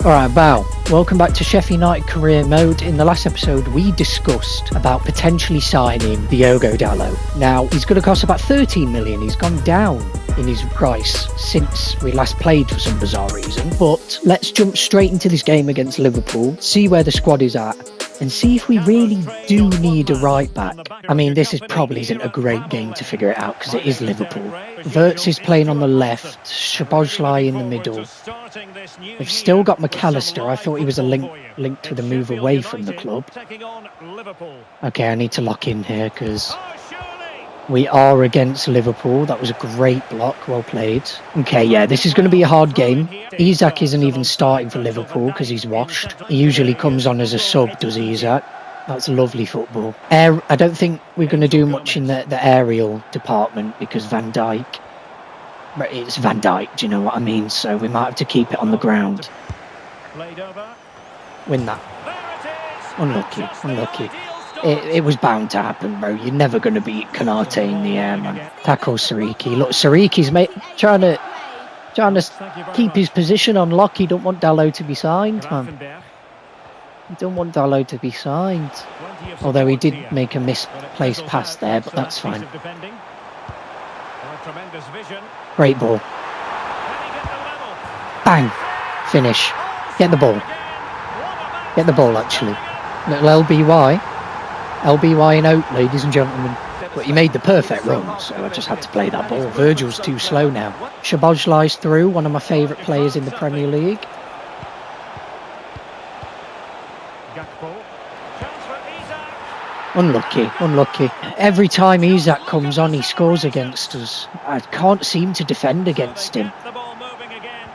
Alright, Bow, welcome back to Sheffield United Career Mode. In the last episode, we discussed about potentially signing Diogo Dalot. Now, he's going to cost about 13 million. He's gone down in his price since we last played for some bizarre reason. But let's jump straight into this game against Liverpool, see where the squad is at, and see if we really do need a right back. I mean, this probably isn't a great game to figure it out because it is Liverpool. Wirtz is playing on the left, Szoboszlai in the middle. They've still got McAllister. I thought he was linked with a move away from the club. Okay, I need to lock in here because we are against Liverpool. That was a great block, well played. Okay, yeah, this is going to be a hard game. Isak isn't even starting for Liverpool because he's washed. He usually comes on as a sub, does Isak? That's lovely football. I don't think we're going to do much in the aerial department because Van Dijk. It's Van Dijk, do you know what I mean? So we might have to keep it on the ground. Win that. Unlucky. It was bound to happen, bro. You're never going to beat Konate in the air, man. Tackle Sariki. Look, Sariki's trying to keep his position on lock. He don't want Dalot to be signed, man. You don't want Dalot to be signed. Although he did make a misplaced pass there, but that's fine. Great ball. Bang. Finish. Get the ball. Get the ball, actually. Little LBY. LBY in Oak, ladies and gentlemen. But he made the perfect run, so I just had to play that ball. Virgil's too slow now. Szoboszlai's through, one of my favourite players in the Premier League. Unlucky. Every time Isak comes on, he scores against us. I can't seem to defend against him.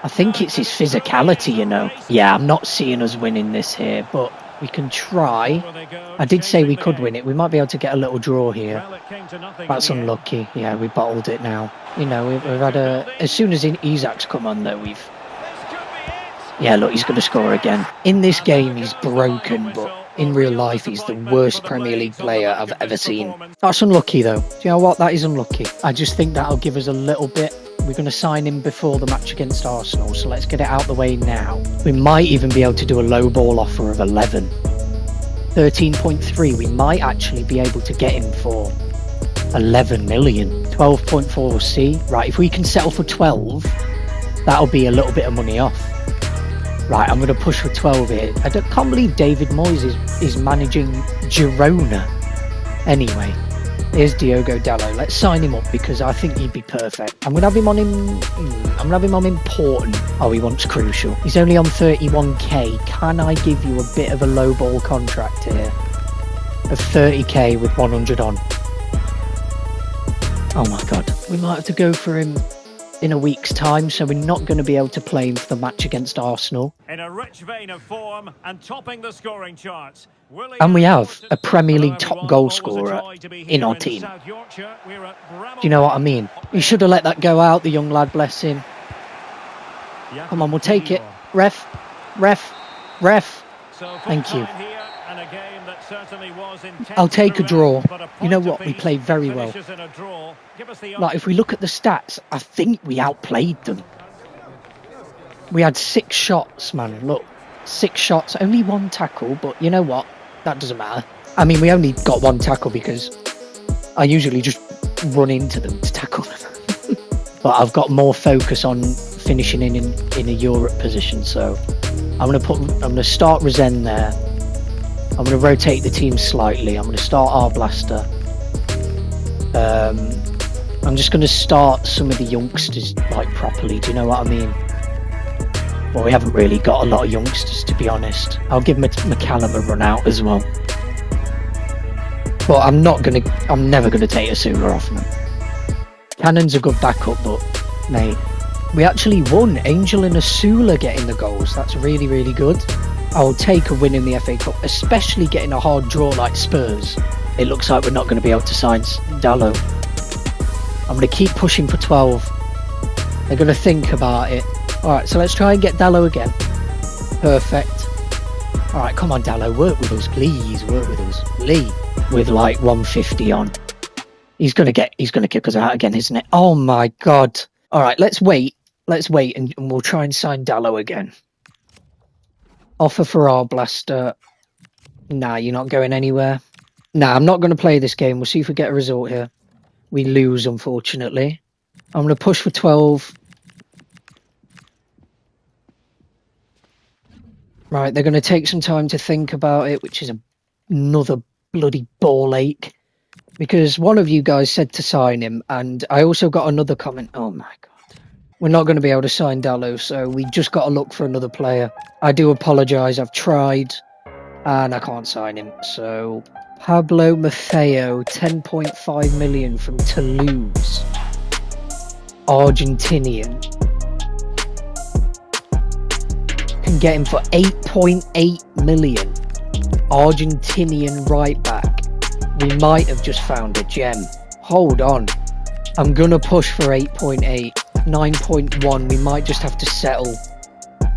I think it's his physicality, you know. Yeah, I'm not seeing us winning this here, but we can try. I did say we could win it. We might be able to get a little draw here. That's unlucky. Yeah, we bottled it now. You know, we've had as soon as Isak's come on, though, yeah, look, he's going to score again. In this game, he's broken, but in real life, he's the worst Premier League player I've ever seen. That's unlucky, though. Do you know what? That is unlucky. I just think that'll give us a little bit. We're going to sign him before the match against Arsenal, so let's get it out the way now. We might even be able to do a low ball offer of 11. 13.3, we might actually be able to get him for 11 million. 12.4C. Right, if we can settle for 12, that'll be a little bit of money off. Right, I'm going to push for 12 here. I can't believe David Moyes is managing Girona. Anyway, here's Diogo Dalot. Let's sign him up because I think he'd be perfect. I'm going to have him on important. Oh, he wants crucial. He's only on 31k. Can I give you a bit of a low ball contract here of 30k with 100 on? Oh my God, we might have to go for him in a week's time, so we're not going to be able to play him for the match against Arsenal. In a rich vein of form and topping the scoring charts. And we have a Premier League top goal scorer in our team. Do you know what I mean? He should have let that go out, the young lad, bless him. Come on, we'll take it. Ref. Thank you. I'll take a draw. You know what? We played very well. Like, if we look at the stats, I think we outplayed them. We had 6 shots, man. Look, 6 shots, only 1 tackle, but you know what? That doesn't matter. I mean, we only got 1 tackle because I usually just run into them to tackle them. But I've got more focus on finishing in a Europe position, so I'm going to start Rezen there. I'm going to rotate the team slightly. I'm going to start our blaster. I'm just going to start some of the youngsters like properly. Do you know what I mean? Well, we haven't really got a lot of youngsters, to be honest. I'll give McCallum a run out as well. But I'm never going to take Osula off him. Cannon's a good backup, but mate, we actually won. Angel and Osula getting the goals. That's really, really good. I'll take a win in the FA Cup, especially getting a hard draw like Spurs. It looks like we're not going to be able to sign Dalot. I'm going to keep pushing for 12. They're going to think about it. Alright, so let's try and get Dalot again. Perfect. Alright, come on Dalot, work with us, please, work with us. Lee, with like 150 on. He's going to kick us out again, isn't it? Oh my God. Alright, let's wait and we'll try and sign Dalot again. Offer for our blaster. Nah, you're not going anywhere. Nah, I'm not going to play this game. We'll see if we get a result here. We lose, unfortunately. I'm going to push for 12. Right, they're going to take some time to think about it, which is another bloody ball ache. Because one of you guys said to sign him, and I also got another comment. Oh my god. We're not going to be able to sign Dallo, so we just got to look for another player. I do apologise, I've tried, and I can't sign him. So, Pablo Maffeo, 10.5 million from Toulouse. Argentinian. Can get him for 8.8 million. Argentinian right back. We might have just found a gem. Hold on. I'm going to push for 8.8. 9.1. We might just have to settle.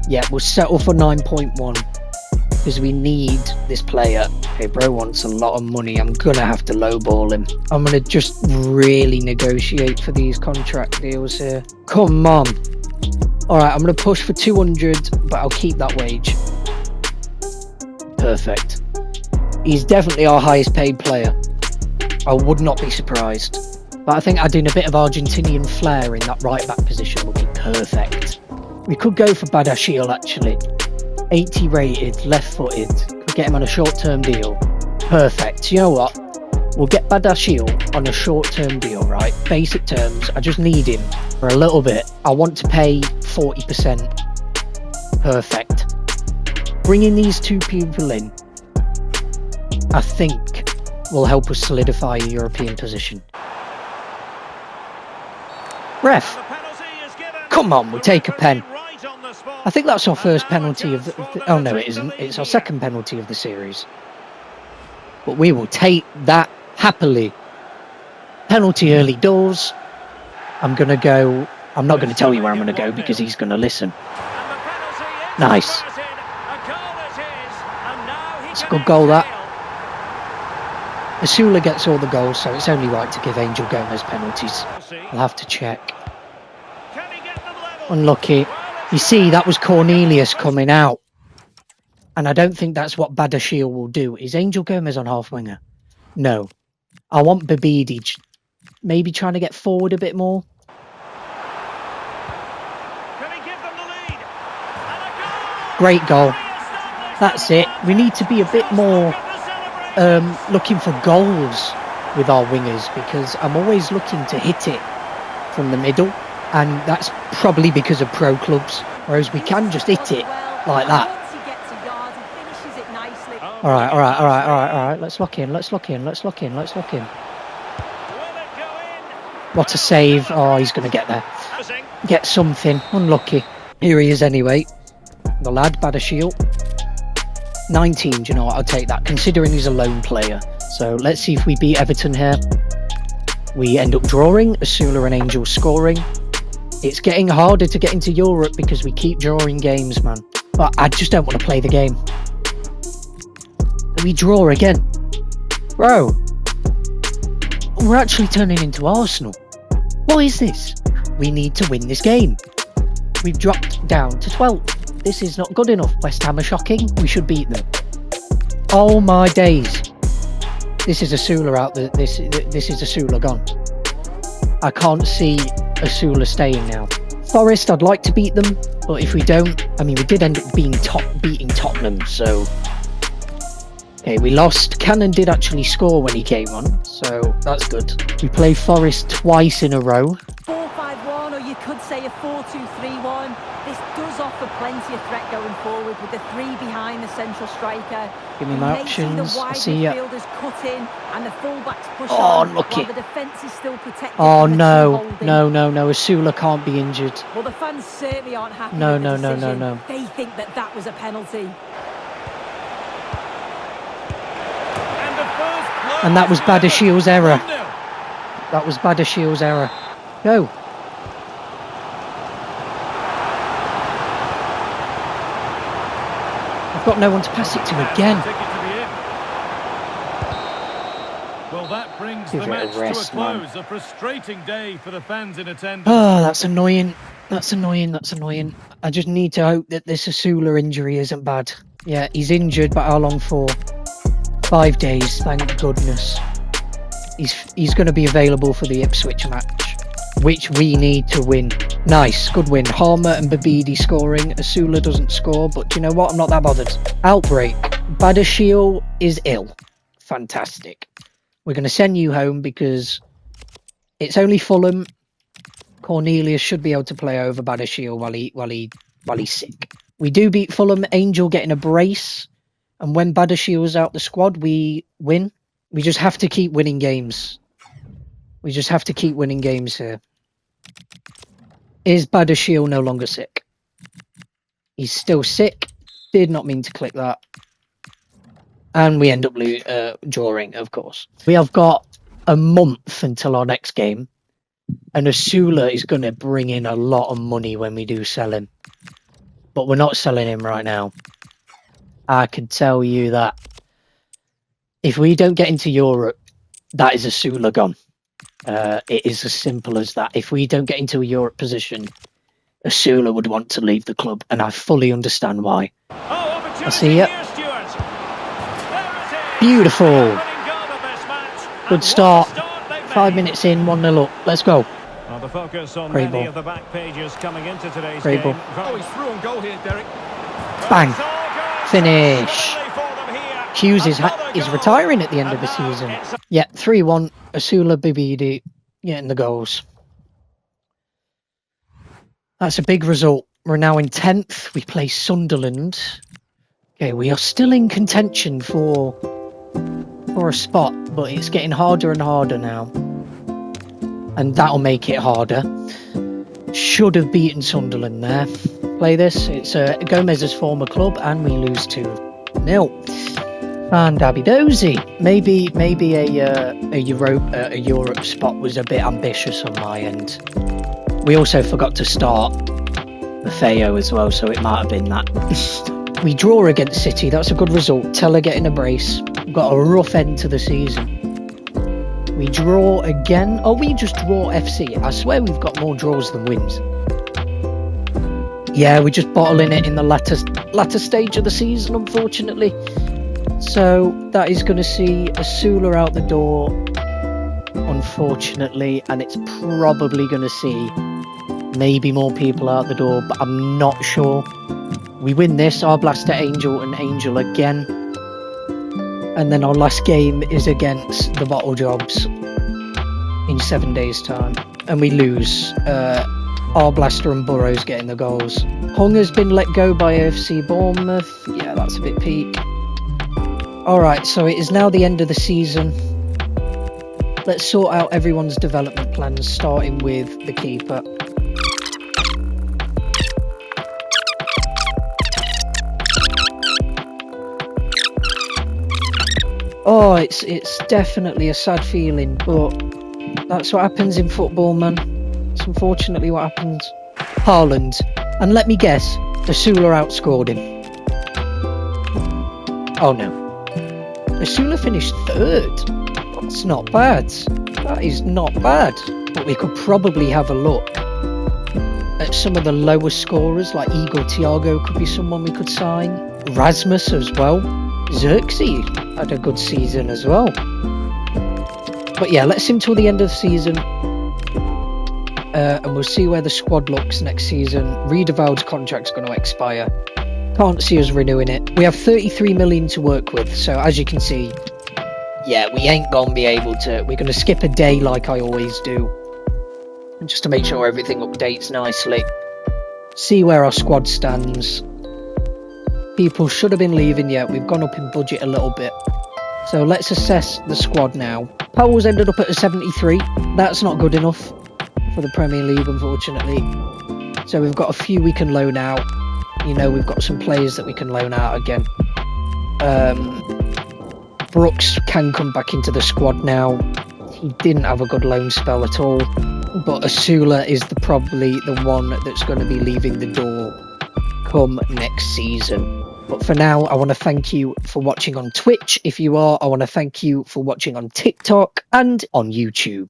Yeah, we'll settle for 9.1. Because we need this player. Okay, bro wants a lot of money. I'm going to have to lowball him. I'm going to just really negotiate for these contract deals here. Come on. Alright, I'm going to push for 200, but I'll keep that wage. Perfect. He's definitely our highest paid player. I would not be surprised. But I think adding a bit of Argentinian flair in that right back position would be perfect. We could go for Badashil actually. 80 rated, left footed. Could get him on a short term deal. Perfect. You know what? We'll get Badashil on a short term deal, right? Basic terms. I just need him for a little bit. I want to pay 40%. Perfect. Bringing these two people in, I think, will help us solidify a European position. Ref, come on, we'll take a pen. I think that's our first penalty of the... Oh no, it isn't. It's our second penalty of the series. But we will take that happily. Penalty early doors. I'm going to go... I'm not going to tell you where I'm going to go because he's going to listen. Nice. It's a good goal, that. Osula gets all the goals, so it's only right to give Angel Gomez penalties. I'll have to check. Unlucky. You see, that was Cornelius coming out. And I don't think that's what Badashil will do. Is Angel Gomez on half winger? No. I want Babidi maybe trying to get forward a bit more. Great goal. That's it. We need to be a bit more looking for goals with our wingers, because I'm always looking to hit it from the middle, and that's probably because of pro clubs, whereas we can just hit it like that. All right. Let's lock in. What a save. Oh, he's going to get there. Get something. Unlucky. Here he is anyway. The lad, Badashil. 19, do you know what? I'll take that, considering he's a lone player. So let's see if we beat Everton here. We end up drawing, Osula and Angel scoring. It's getting harder to get into Europe because we keep drawing games, man. But I just don't want to play the game. We draw again. Bro, we're actually turning into Arsenal. What is this? We need to win this game. We've dropped down to 12th. This is not good enough. West Ham are shocking. We should beat them. Oh my days. This is Osula out there. This is Osula gone. I can't see Osula staying now. Forest, I'd like to beat them, but if we don't, I mean, we did end up beating Tottenham, so... Okay, we lost. Cannon did actually score when he came on, so that's good. We play Forest twice in a row. 4-5-1, or you could say a 4-2-3-1. This does offer plenty of threat going forward with the three behind the central striker. Give me my options. I see ya. Cut in and the fullbacks push on, unlucky. the defence is still protected. Oh no. Osula can't be injured. Well, the fans certainly aren't happy. No. They think that was a penalty. And that was Badashil's error. Go. I've got no one to pass it to again. Well, that brings the match to a close. A frustrating day for the fans in attendance. Oh, that's annoying. I just need to hope that this Osula injury isn't bad. Yeah, he's injured, but how long for? 5 days, thank goodness. He's going to be available for the Ipswich match, which we need to win. Nice, good win. Harmer and Babidi scoring. Osula doesn't score, but do you know what? I'm not that bothered. Outbreak. Badashiel is ill. Fantastic. We're going to send you home because it's only Fulham. Cornelius should be able to play over Badashiel while he's sick. We do beat Fulham. Angel getting a brace, and when Badashiel's out the squad, we win. We just have to keep winning games. We just have to keep winning games here. Is Badashiel no longer sick? He's still sick. Did not mean to click that. And we end up drawing, of course. We have got a month until our next game. And Osula is going to bring in a lot of money when we do sell him. But we're not selling him right now. I can tell you that. If we don't get into Europe, that is Osula gone. It is as simple as that. If we don't get into a Europe position, Osula would want to leave the club. And I fully understand why. I'll see you. Beautiful. Good start. 5 minutes in, 1-0 up. Let's go. The focus on Great many ball. of the back pages coming into today's Great game. ball. Oh, he's through on goal here, Derek. Bang. Finish. Hughes is retiring at the end of the season. Yeah, 3-1. Osula Babidi getting the goals. That's a big result. We're now in 10th. We play Sunderland. Okay, we are still in contention for a spot, but it's getting harder and harder now. And that'll make it harder. Should have beaten Sunderland there. Play this. It's Gomez's former club, and we lose 2-0. And Abby Dozy. Maybe a Europe spot was a bit ambitious on my end. We also forgot to start Maffeo as well, so it might have been that. We draw against City. That's a good result. Teller getting a brace. We've got a rough end to the season. We draw again. Oh, we just draw FC. I swear we've got more draws than wins. Yeah, we're just bottling it in the latter stage of the season, unfortunately. So that is going to see Osula out the door, unfortunately, and it's probably going to see maybe more people out the door, but I'm not sure. We win this, our Blaster Angel and Angel again. And then our last game is against the Bottle Jobs in 7 days' time. And we lose. Our Blaster and Burrows getting the goals. Hung has been let go by AFC Bournemouth. Yeah, that's a bit peak. Alright, so it is now the end of the season. Let's sort out everyone's development plans, starting with the keeper. Oh, it's definitely a sad feeling, but that's what happens in football, man. It's unfortunately what happens. Haaland. And let me guess, Osula outscored him. Oh no. Osula finished 3rd. That's not bad. That is not bad. But we could probably have a look at some of the lower scorers, like Igor Thiago could be someone we could sign. Rasmus as well. Xerxes had a good season as well. But yeah, let's him till the end of the season. And we'll see where the squad looks next season. Riedewald's contract's going to expire. Can't see us renewing it. We have 33 million to work with. So as you can see, yeah, we ain't going to be able to. We're going to skip a day like I always do. Just to make sure everything updates nicely. See where our squad stands. People should have been leaving yet. We've gone up in budget a little bit. So let's assess the squad now. Powell's ended up at a 73. That's not good enough for the Premier League, unfortunately. So we've got a few we can loan out. You know, we've got some players that we can loan out again. Brooks can come back into the squad now. He didn't have a good loan spell at all. But Osula is probably the one that's going to be leaving the door come next season. But for now, I want to thank you for watching on Twitch. If you are, I want to thank you for watching on TikTok and on YouTube.